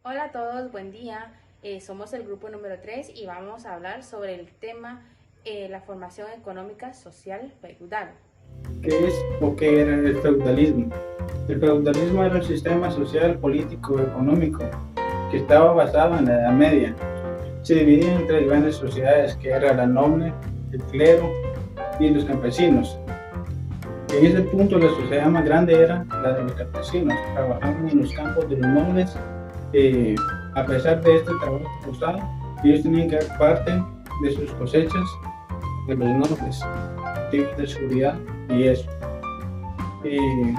Hola a todos, buen día. Somos el grupo número 3 y vamos a hablar sobre el tema la formación económica social feudal. ¿Qué es o qué era el feudalismo? El feudalismo era un sistema social, político, económico que estaba basado en la Edad Media. Se dividía en tres grandes sociedades que eran la noble, el clero y los campesinos. En ese punto la sociedad más grande era la de los campesinos. Trabajaban en los campos de los nobles. eh, a pesar de este trabajo forzado, ellos tenían que dar parte de sus cosechas de los nobles, tipos de seguridad y eso. Eh,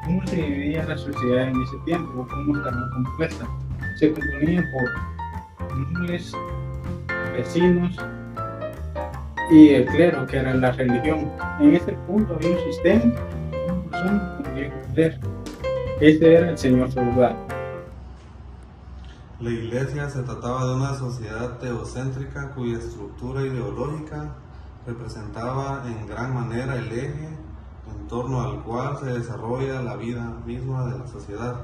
¿Cómo se dividía la sociedad en ese tiempo? ¿Cómo estaba compuesta? Se componía por nobles, vecinos y el clero, que era la religión. En ese punto había un sistema, una persona que tenía poder. Este era el señor feudal. La Iglesia se trataba de una sociedad teocéntrica cuya estructura ideológica representaba en gran manera el eje en torno al cual se desarrolla la vida misma de la sociedad.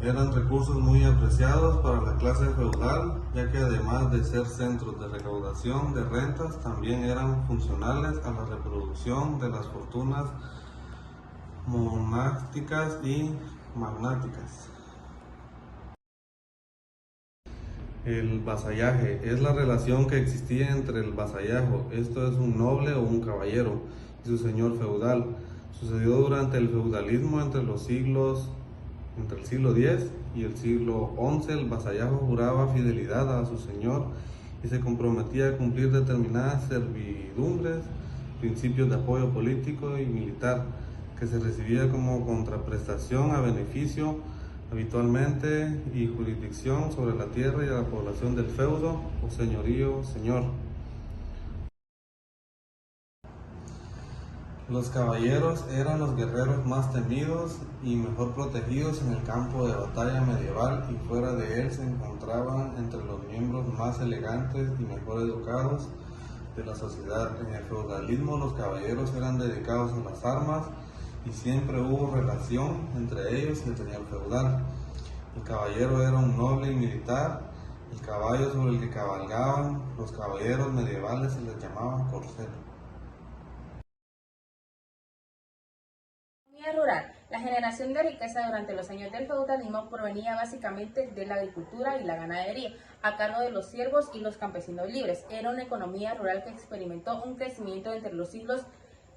Eran recursos muy apreciados para la clase feudal, ya que además de ser centros de recaudación de rentas, también eran funcionales a la reproducción de las fortunas monásticas y magnáticas. El vasallaje es la relación que existía entre el vasallajo, esto es un noble o un caballero, y su señor feudal. Sucedió durante el feudalismo entre el siglo X y el siglo XI. El vasallajo juraba fidelidad a su señor y se comprometía a cumplir determinadas servidumbres, principios de apoyo político y militar, que se recibía como contraprestación a beneficio habitualmente y jurisdicción sobre la tierra y la población del feudo o señorío señor. Los caballeros eran los guerreros más temidos y mejor protegidos en el campo de batalla medieval, y fuera de él se encontraban entre los miembros más elegantes y mejor educados de la sociedad. En el feudalismo los caballeros eran dedicados a las armas y siempre hubo relación entre ellos y el señor feudal. El caballero era un noble y militar. El caballo sobre el que cabalgaban los caballeros medievales se les llamaba corcel. Economía rural. La generación de riqueza durante los años del feudalismo provenía básicamente de la agricultura y la ganadería, a cargo de los siervos y los campesinos libres. Era una economía rural que experimentó un crecimiento entre los siglos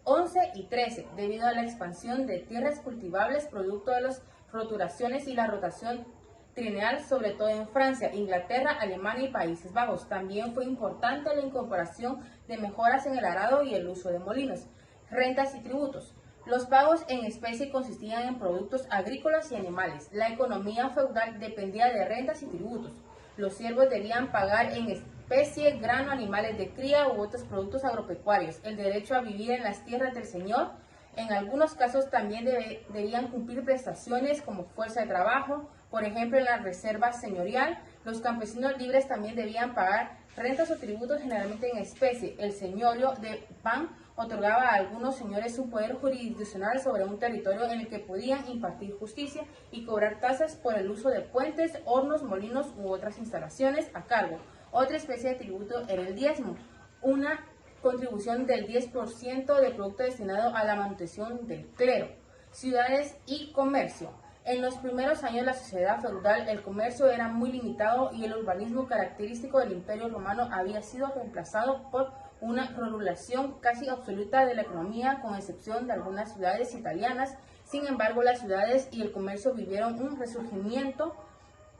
XI y XIII, debido a la expansión de tierras cultivables producto de las roturaciones y la rotación trienal, sobre todo en Francia, Inglaterra, Alemania y Países Bajos. También fue importante la incorporación de mejoras en el arado y el uso de molinos. Rentas y tributos. Los pagos en especie consistían en productos agrícolas y animales. La economía feudal dependía de rentas y tributos. Los siervos debían pagar en especie, grano, animales de cría u otros productos agropecuarios. El derecho a vivir en las tierras del señor. En algunos casos también debían cumplir prestaciones como fuerza de trabajo. Por ejemplo, en la reserva señorial, los campesinos libres también debían pagar rentas o tributos, generalmente en especie. El señorio de Pan otorgaba a algunos señores un poder jurisdiccional sobre un territorio en el que podían impartir justicia y cobrar tasas por el uso de puentes, hornos, molinos u otras instalaciones a cargo. Otra especie de tributo era el diezmo, una contribución del 10% del producto destinado a la manutención del clero. Ciudades y comercio. En los primeros años de la sociedad feudal, el comercio era muy limitado y el urbanismo característico del Imperio Romano había sido reemplazado por una regulación casi absoluta de la economía, con excepción de algunas ciudades italianas. Sin embargo, las ciudades y el comercio vivieron un resurgimiento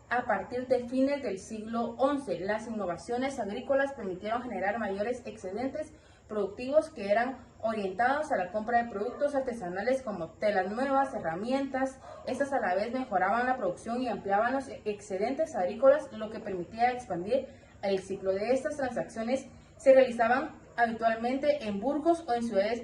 a partir de fines del siglo XI. Las innovaciones agrícolas permitieron generar mayores excedentes productivos que eran orientados a la compra de productos artesanales como telas nuevas, herramientas. Estas a la vez mejoraban la producción y ampliaban los excedentes agrícolas, lo que permitía expandir el ciclo de estas transacciones. Se realizaban habitualmente en burgos o en ciudades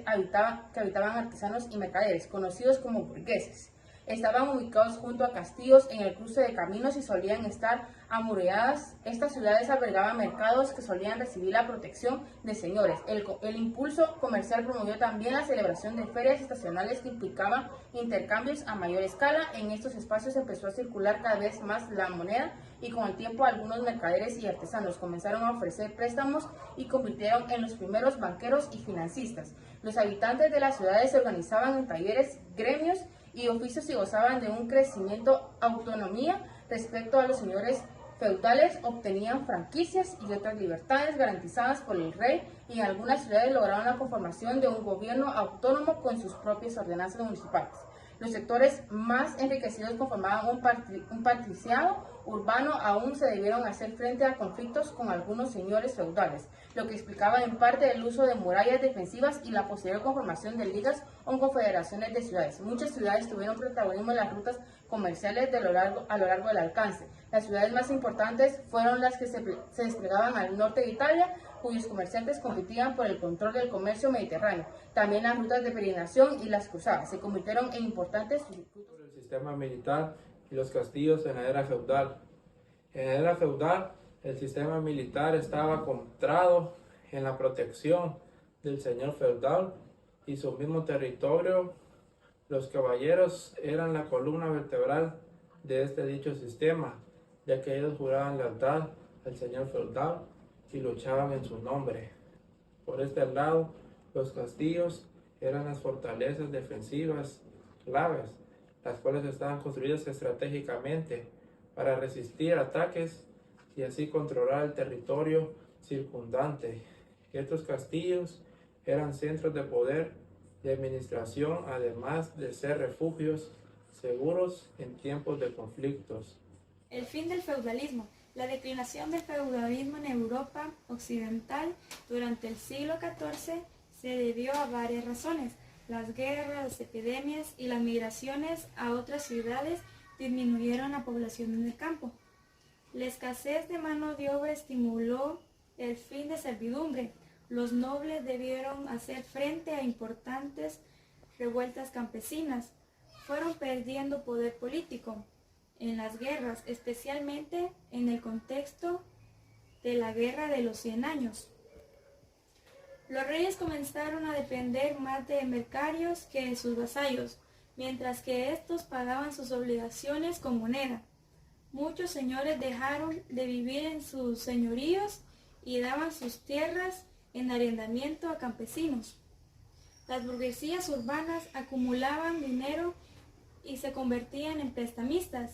que habitaban artesanos y mercaderes, conocidos como burgueses. Estaban ubicados junto a castillos en el cruce de caminos y solían estar amuralladas. Estas ciudades albergaban mercados que solían recibir la protección de señores. El impulso comercial promovió también la celebración de ferias estacionales que implicaban intercambios a mayor escala. En estos espacios empezó a circular cada vez más la moneda y con el tiempo algunos mercaderes y artesanos comenzaron a ofrecer préstamos y convirtieron en los primeros banqueros y financistas. Los habitantes de las ciudades se organizaban en talleres, gremios y oficios y gozaban de un crecimiento autonomía respecto a los señores feudales, obtenían franquicias y otras libertades garantizadas por el rey y en algunas ciudades lograron la conformación de un gobierno autónomo con sus propias ordenanzas municipales. Los sectores más enriquecidos conformaban un patriciado urbano, aún se debieron hacer frente a conflictos con algunos señores feudales, lo que explicaba en parte el uso de murallas defensivas y la posterior conformación de ligas o confederaciones de ciudades. Muchas ciudades tuvieron protagonismo en las rutas comerciales a lo largo del alcance. Las ciudades más importantes fueron las que se desplegaban al norte de Italia, cuyos comerciantes competían por el control del comercio mediterráneo. También las rutas de peregrinación y las cruzadas se convirtieron en importantes circuitos. El sistema militar y los castillos en la era feudal. En la era feudal, el sistema militar estaba centrado en la protección del señor feudal y su mismo territorio. Los caballeros eran la columna vertebral de este dicho sistema, ya que ellos juraban lealtad al señor feudal y luchaban en su nombre. Por este lado, los castillos eran las fortalezas defensivas claves, las cuales estaban construidas estratégicamente para resistir ataques y así controlar el territorio circundante. Estos castillos eran centros de poder y administración, además de ser refugios seguros en tiempos de conflictos. El fin del feudalismo. La declinación del feudalismo en Europa occidental durante el siglo XIV se debió a varias razones. Las guerras, las epidemias y las migraciones a otras ciudades disminuyeron la población en el campo. La escasez de mano de obra estimuló el fin de servidumbre. Los nobles debieron hacer frente a importantes revueltas campesinas. Fueron perdiendo poder político en las guerras, especialmente en el contexto de la Guerra de los 100 años. Los reyes comenzaron a depender más de mercarios que de sus vasallos, mientras que estos pagaban sus obligaciones con moneda. Muchos señores dejaron de vivir en sus señoríos y daban sus tierras en arrendamiento a campesinos. Las burguesías urbanas acumulaban dinero y se convertían en prestamistas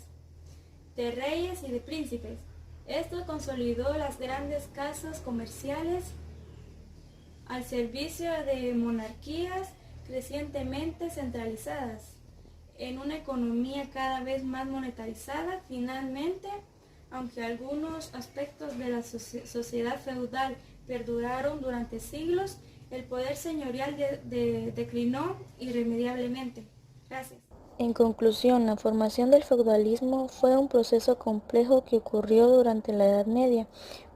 de reyes y de príncipes. Esto consolidó las grandes casas comerciales al servicio de monarquías crecientemente centralizadas. En una economía cada vez más monetarizada, finalmente, aunque algunos aspectos de la sociedad feudal perduraron durante siglos, el poder señorial declinó irremediablemente. Gracias. En conclusión, la formación del feudalismo fue un proceso complejo que ocurrió durante la Edad Media,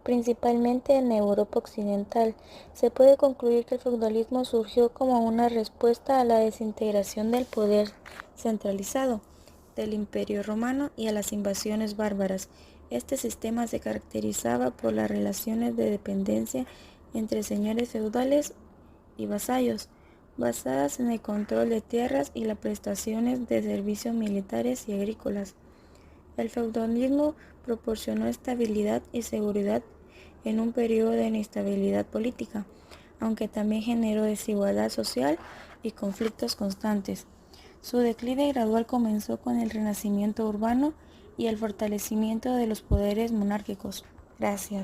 principalmente en Europa occidental. Se puede concluir que el feudalismo surgió como una respuesta a la desintegración del poder centralizado del Imperio Romano y a las invasiones bárbaras. Este sistema se caracterizaba por las relaciones de dependencia entre señores feudales y vasallos, basadas en el control de tierras y las prestaciones de servicios militares y agrícolas. El feudalismo proporcionó estabilidad y seguridad en un periodo de inestabilidad política, aunque también generó desigualdad social y conflictos constantes. Su declive gradual comenzó con el renacimiento urbano y el fortalecimiento de los poderes monárquicos. Gracias.